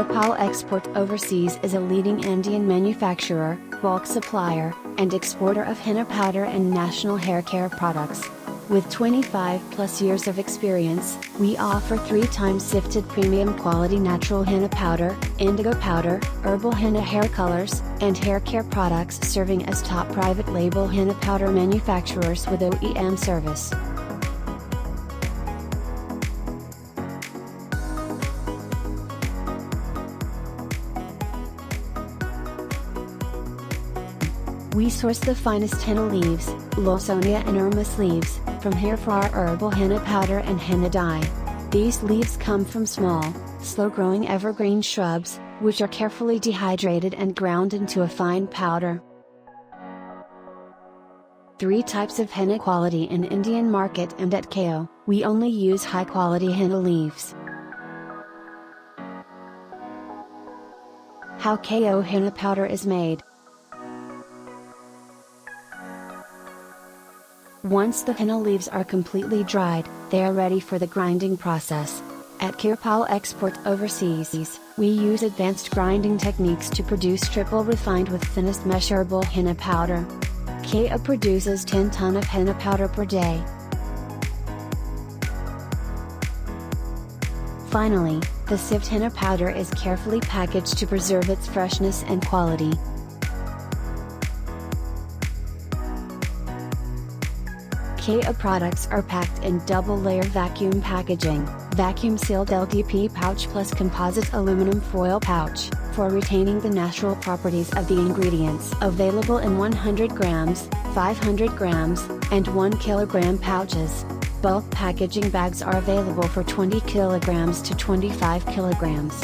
Kirpal Export Overseas is a leading Indian manufacturer, bulk supplier, and exporter of henna powder and national hair care products. With 25 plus years of experience, we offer 3 times sifted premium quality natural henna powder, indigo powder, herbal henna hair colors, and hair care products, serving as top private label henna powder manufacturers with OEM service. We source the finest henna leaves, Lawsonia Inermis leaves, from here for our herbal henna powder and henna dye. These leaves come from small, slow-growing evergreen shrubs, which are carefully dehydrated and ground into a fine powder. 3 types of henna quality in Indian market, and at KO, we only use high-quality henna leaves. How KO henna powder is made. Once the henna leaves are completely dried, they are ready for the grinding process. At Kirpal Export Overseas, we use advanced grinding techniques to produce triple refined with thinnest mesh herbal henna powder. KO produces 10 tons of henna powder per day. Finally, the sieved henna powder is carefully packaged to preserve its freshness and quality. KO products are packed in double-layer vacuum packaging, vacuum-sealed LDP pouch plus composite aluminum foil pouch, for retaining the natural properties of the ingredients. Available in 100 grams, 500 grams, and 1 kilogram pouches. Bulk packaging bags are available for 20 kilograms to 25 kilograms.